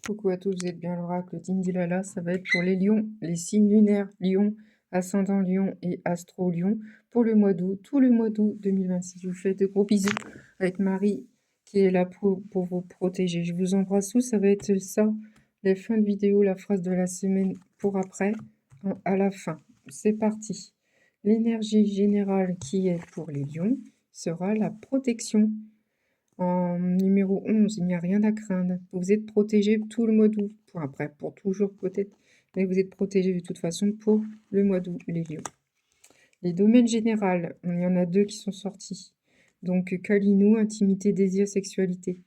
Coucou à tous, vous êtes bien l'oracle d'Indilala, ça va être pour les lions, les signes lunaires, lion, ascendant lion et astro lion, pour le mois d'août, tout le mois d'août 2026. Je vous fais de gros bisous avec Marie qui est là pour vous protéger. Je vous embrasse tous, ça va être ça, les fins de vidéo, la phrase de la semaine pour après, à la fin. C'est parti. L'énergie générale qui est pour les lions sera la protection. En numéro 11, il n'y a rien à craindre. Vous êtes protégé tout le mois d'août. Après, pour toujours peut-être, mais vous êtes protégé de toute façon pour le mois d'août, les lions. Les domaines généraux, il y en a deux qui sont sortis. Donc, Kalinou, intimité, désir, sexualité.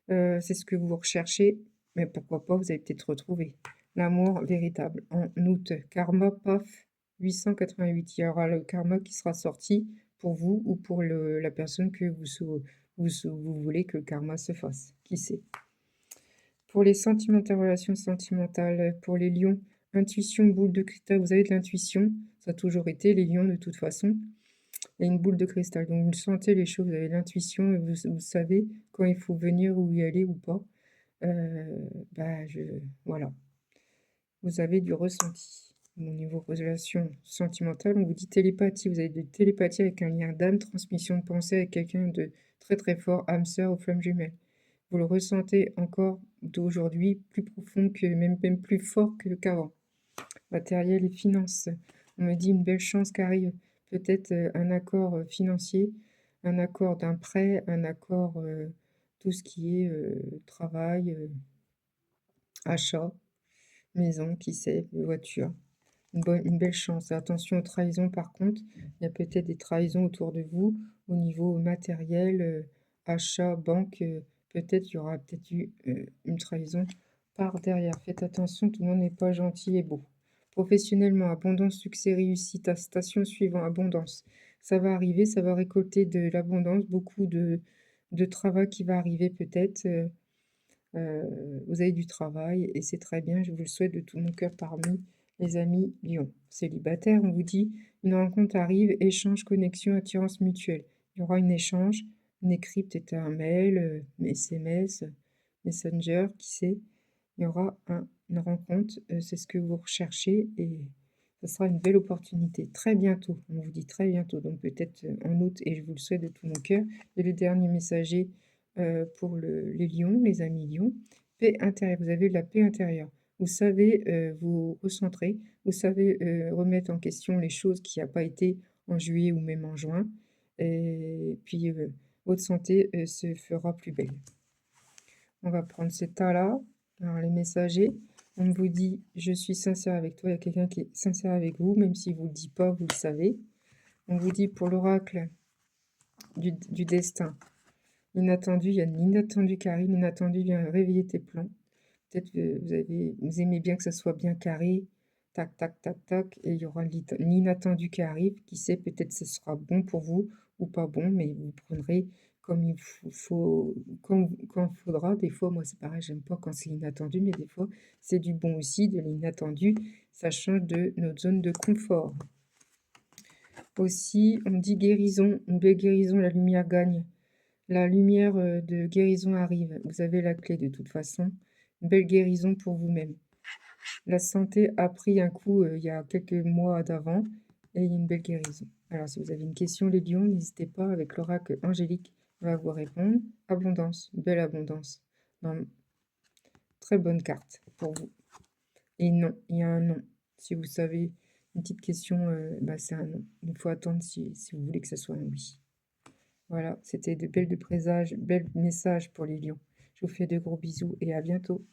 C'est ce que vous recherchez, mais pourquoi pas, vous allez peut-être retrouver l'amour véritable. En août, karma, paf, 888. Il y aura le karma qui sera sorti pour vous ou pour la personne que vous voulez que le karma se fasse. Qui sait? Pour les sentimentales, relations sentimentales, pour les lions, intuition, boule de cristal, vous avez de l'intuition. Ça a toujours été les lions de toute façon. Il y a une boule de cristal, donc vous sentez les choses, vous avez l'intuition et vous savez quand il faut venir ou y aller ou pas. Voilà, vous avez du ressenti. Au niveau relation sentimentale, on vous dit télépathie. Vous avez de télépathie avec un lien d'âme, transmission de pensée avec quelqu'un de très très fort, âme sœur ou flamme jumelle. Vous le ressentez encore d'aujourd'hui, plus profond que même plus fort qu'avant. Matériel et finances. On me dit une belle chance qui arrive. Peut-être un accord financier, un accord d'un prêt, un accord, tout ce qui est travail, achat, maison, qui sait, voiture. Une belle chance. Attention aux trahisons par contre. Il y a peut-être des trahisons autour de vous au niveau matériel, achat, banque. Peut-être il y aura peut-être eu une trahison par derrière. Faites attention, tout le monde n'est pas gentil et beau. Professionnellement, abondance, succès, réussite. À station suivante, abondance. Ça va arriver, ça va récolter de l'abondance, beaucoup de travail qui va arriver peut-être. Vous avez du travail et c'est très bien, je vous le souhaite de tout mon cœur parmi les amis Lion. Célibataire, on vous dit une rencontre arrive, échange, connexion, attirance mutuelle. Il y aura un échange, un écrit, peut-être un mail, SMS, Messenger, qui sait. Il y aura une rencontre, c'est ce que vous recherchez et ce sera une belle opportunité. Très bientôt, on vous dit très bientôt, donc peut-être en août et je vous le souhaite de tout mon cœur. Et le dernier messager pour les lions, les amis lions, paix intérieure. Vous avez de la paix intérieure. Vous savez vous recentrer, vous savez remettre en question les choses qui n'ont pas été en juillet ou même en juin. Et puis, votre santé se fera plus belle. On va prendre cet tas-là. Alors, les messagers, on vous dit « Je suis sincère avec toi ». Il y a quelqu'un qui est sincère avec vous, même s'il ne vous le dit pas, vous le savez. On vous dit pour l'oracle du destin, inattendu, il y a l'inattendu qui arrive, l'inattendu vient réveiller tes plans. Peut-être que vous aimez bien que ça soit bien carré, tac, tac, tac, tac, et il y aura l'inattendu qui arrive, qui sait, peut-être ce sera bon pour vous ou pas bon, mais vous prendrez comme il faut quand il faudra. Des fois, moi c'est pareil, j'aime pas quand c'est inattendu, mais des fois c'est du bon aussi, de l'inattendu, ça change de notre zone de confort. Aussi, on dit guérison, une belle guérison, la lumière gagne. La lumière de guérison arrive. Vous avez la clé de toute façon. Une belle guérison pour vous-même. La santé a pris un coup il y a quelques mois d'avant et il y a une belle guérison. Alors, si vous avez une question, les lions, n'hésitez pas avec l'oracle angélique. On va vous répondre. Abondance, belle abondance. Non, très bonne carte pour vous. Et non, il y a un non. Si vous savez une petite question, c'est un non. Il faut attendre si vous voulez que ce soit un oui. Voilà, c'était de belles de présages, belles messages pour les lions. Je vous fais de gros bisous et à bientôt.